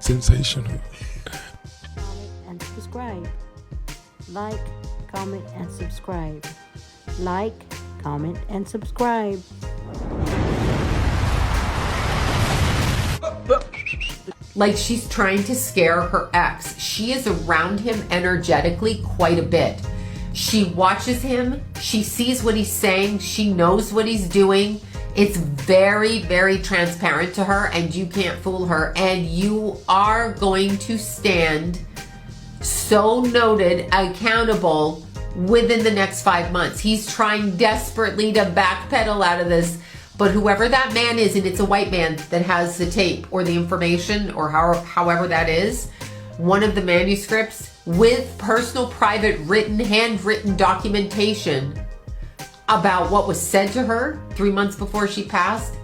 Sensational. And subscribe. Like, comment, and subscribe. Like, comment, and subscribe. Like she's trying to scare her ex. She is around him energetically quite a bit. She watches him. She sees what he's saying. She knows what he's doing. It's very, very transparent to her, and you can't fool her. And you are going to stand so noted, accountable within the next 5 months. He's trying desperately to backpedal out of this. But whoever that man is, and it's a white man that has the tape or the information or however that is, one of the manuscripts with personal, private, written, handwritten documentation about what was said to her 3 months before she passed,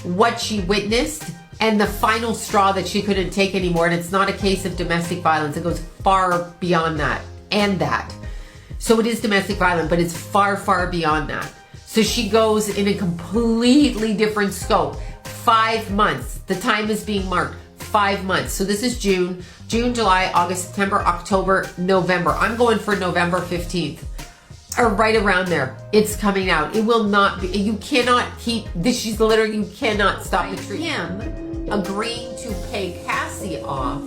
what she witnessed, and the final straw that she couldn't take anymore. And it's not a case of domestic violence. It goes far beyond that and that. So it is domestic violence, but it's far, far beyond that. So she goes in a completely different scope. 5 months. The time is being marked. 5 months. So this is June, July, August, September, October, November. I'm going for November 15th. Or right around there. It's coming out. It will not be, you cannot keep this. She's literally, you cannot stop the treat. Him agreeing to pay Cassie off,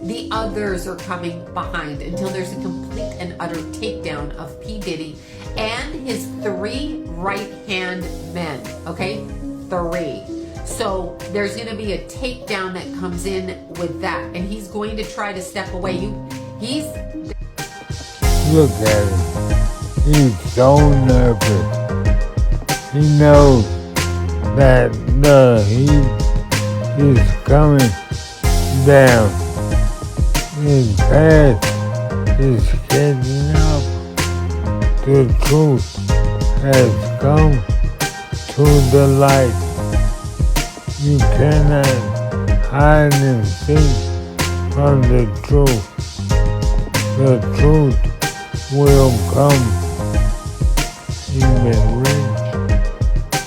the others are coming behind until there's a complete and utter takedown of P.Diddy and his 3 right-hand men, okay? 3. So there's going to be a takedown that comes in with that, and he's going to try to step away. He's... Look at him. He's so nervous. He knows that the heat is coming down. His past is catching up. The truth has come to the light. You cannot hide and think from the truth. The truth will come. He's been rich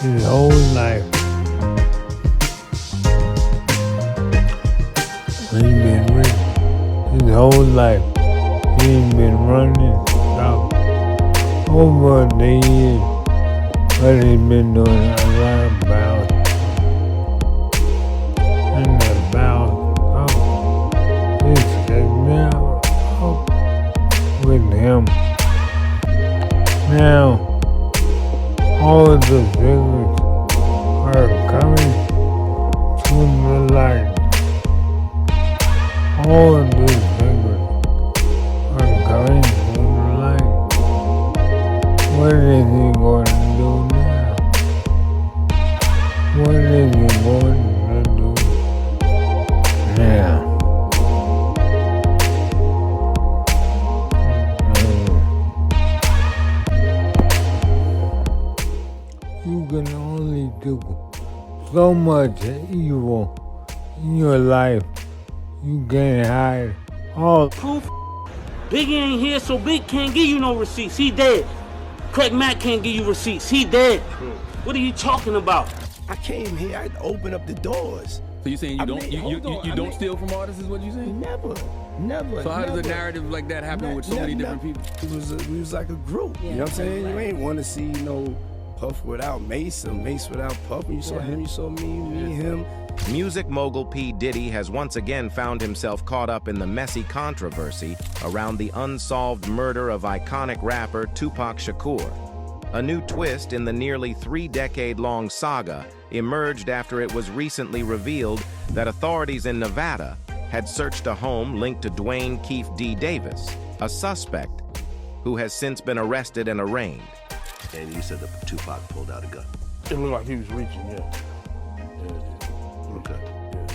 his whole life. He's been rich his whole life. He's been running stuff over the years, but he's been doing a lot about and about it's now up with him. Now all of the figures are coming to the light. All of the figures are coming to the light. What is he going to do now? What is he going to do now? You can only do so much evil in your life. You can't hide all proof. Biggie ain't here, so Big can't give you no receipts. He dead. Craig Mack can't give you receipts. He dead. What are you talking about? I came here, I opened up the doors. So you saying you don't steal from artists is what you saying? Never. So how does a narrative like that happen with so many different people? We was like a group. You know what I'm saying? Right. You ain't want to see no Puff without Mace or Mace without Puff. When you saw him, you saw me, him. Music mogul P. Diddy has once again found himself caught up in the messy controversy around the unsolved murder of iconic rapper Tupac Shakur. A new twist in the nearly 3-decade-long saga emerged after it was recently revealed that authorities in Nevada had searched a home linked to Dwayne Keefe D. Davis, a suspect who has since been arrested and arraigned. And you said that Tupac pulled out a gun. It looked like he was reaching, yeah. Okay. Yeah.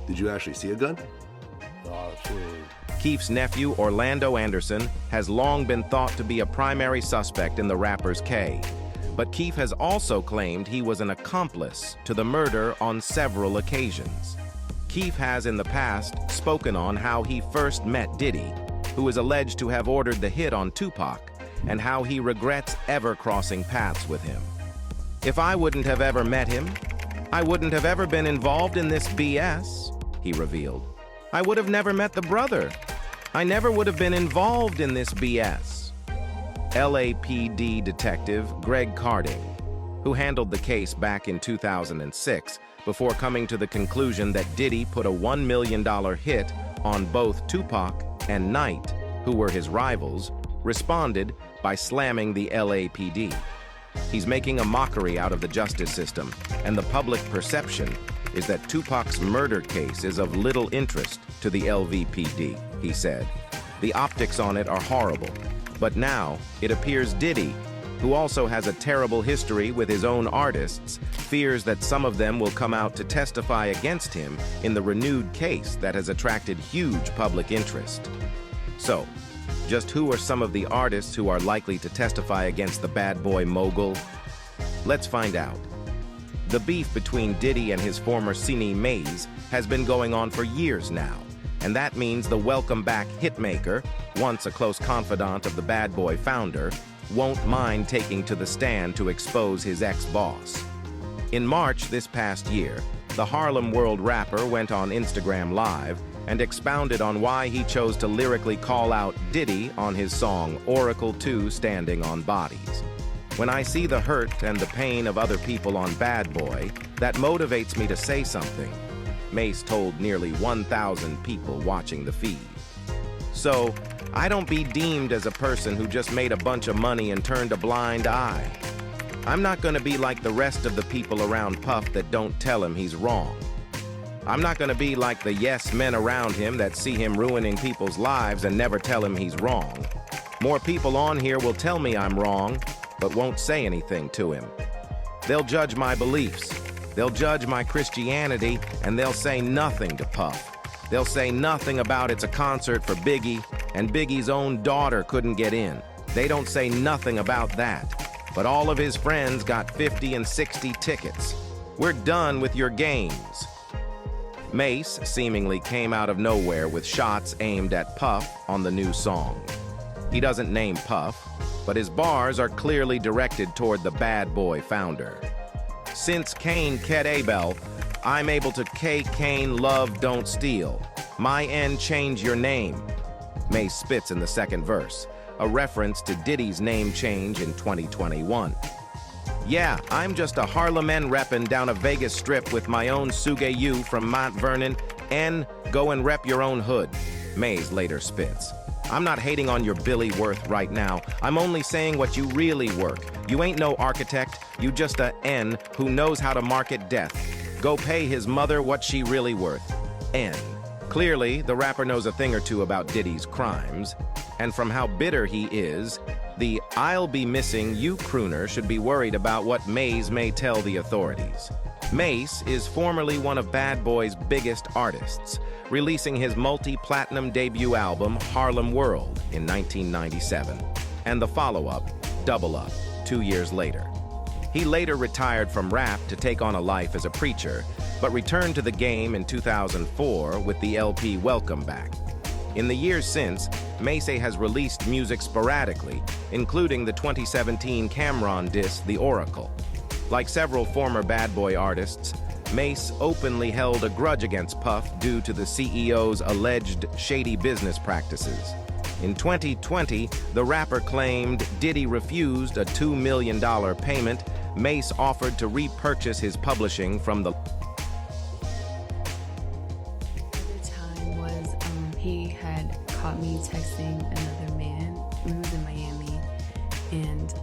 Did you actually see a gun? Oh, shit. Keefe's nephew, Orlando Anderson, has long been thought to be a primary suspect in the rapper's K. But Keefe has also claimed he was an accomplice to the murder on several occasions. Keefe has in the past spoken on how he first met Diddy, who is alleged to have ordered the hit on Tupac, and how he regrets ever crossing paths with him. If I wouldn't have ever met him, I wouldn't have ever been involved in this BS, he revealed. I would have never met the brother. I never would have been involved in this BS. LAPD detective Greg Carding, who handled the case back in 2006 before coming to the conclusion that Diddy put a $1 million hit on both Tupac and Knight, who were his rivals, responded by slamming the LAPD. He's making a mockery out of the justice system, and the public perception is that Tupac's murder case is of little interest to the LVPD, he said. The optics on it are horrible, but now it appears Diddy, who also has a terrible history with his own artists, fears that some of them will come out to testify against him in the renewed case that has attracted huge public interest. So, just who are some of the artists who are likely to testify against the bad boy mogul? Let's find out. The beef between Diddy and his former Cine Maze has been going on for years now, and that means the welcome back hitmaker, once a close confidant of the bad boy founder, won't mind taking to the stand to expose his ex-boss. In March this past year, the Harlem World rapper went on Instagram Live and expounded on why he chose to lyrically call out Diddy on his song Oracle 2 Standing on Bodies. When I see the hurt and the pain of other people on Bad Boy, that motivates me to say something, Mace told nearly 1,000 people watching the feed. So, I don't be deemed as a person who just made a bunch of money and turned a blind eye. I'm not gonna be like the rest of the people around Puff that don't tell him he's wrong. I'm not gonna be like the yes men around him that see him ruining people's lives and never tell him he's wrong. More people on here will tell me I'm wrong, but won't say anything to him. They'll judge my beliefs, they'll judge my Christianity, and they'll say nothing to Puff. They'll say nothing about it's a concert for Biggie, and Biggie's own daughter couldn't get in. They don't say nothing about that. But all of his friends got 50 and 60 tickets. We're done with your games. Mace seemingly came out of nowhere with shots aimed at Puff on the new song. He doesn't name Puff, but his bars are clearly directed toward the bad boy founder. Since Cain Ket Abel, I'm able to Cain love don't steal. My end change your name. Mace spits in the second verse, a reference to Diddy's name change in 2021. Yeah, I'm just a Harlemen reppin' down a Vegas strip with my own Suge-U from Mount Vernon, and go and rep your own hood, Maze later spits. I'm not hating on your Billy Worth right now. I'm only saying what you really work. You ain't no architect, you just a N who knows how to market death. Go pay his mother what she really worth. N. Clearly, the rapper knows a thing or two about Diddy's crimes, and from how bitter he is, the I'll be missing you crooner should be worried about what Maze may tell the authorities. Mace is formerly one of Bad Boy's biggest artists, releasing his multi-platinum debut album, Harlem World, in 1997, and the follow-up, Double Up, 2 years later. He later retired from rap to take on a life as a preacher, but returned to the game in 2004 with the LP Welcome Back. In the years since, Mace has released music sporadically, including the 2017 Cameron disc, The Oracle. Like several former Bad Boy artists, Mace openly held a grudge against Puff due to the CEO's alleged shady business practices. In 2020, the rapper claimed Diddy refused a $2 million payment. Mace offered to repurchase his publishing from the... He had caught me texting another man. We was in Miami, and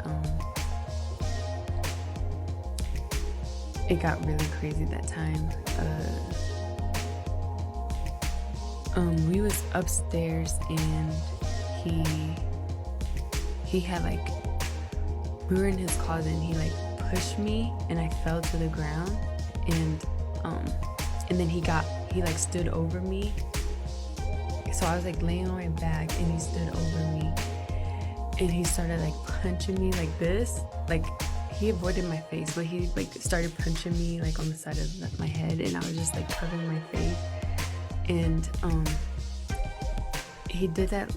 it got really crazy that time. We was upstairs, and he had like, we were in his closet, and he like pushed me, and I fell to the ground, and then he like stood over me. So I was like laying on my back, and he stood over me, and he started like punching me like this. Like, he avoided my face, but he like started punching me like on the side of my head, and I was just like covering my face. And he did that,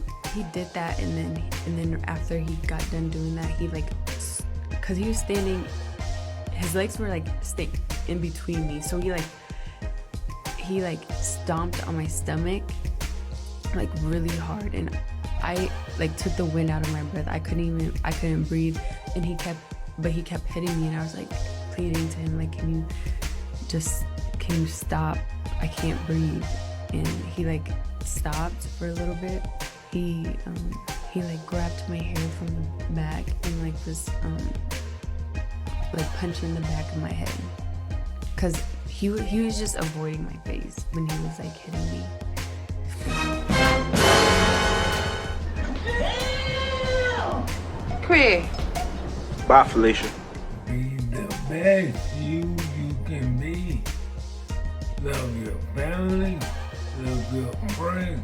and then after he got done doing that, he like, cause he was standing, his legs were like in between me. So he like stomped on my stomach like really hard, and I like took the wind out of my breath. I couldn't breathe, and he kept hitting me, and I was like pleading to him, like, can you stop? I can't breathe. And he like stopped for a little bit. He like grabbed my hair from the back and like was like punching the back of my head, cause he was just avoiding my face when he was like hitting me. Come here. Bye, Felicia. Be the best you can be. Love your family, love your friends.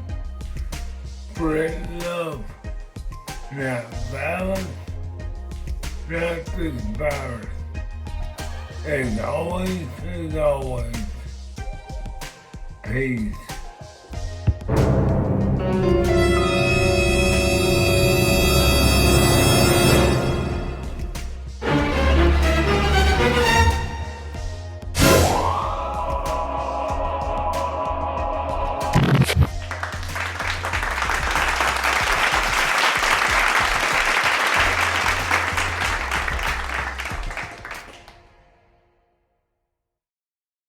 Spread love, not violence, not this virus. As always, peace.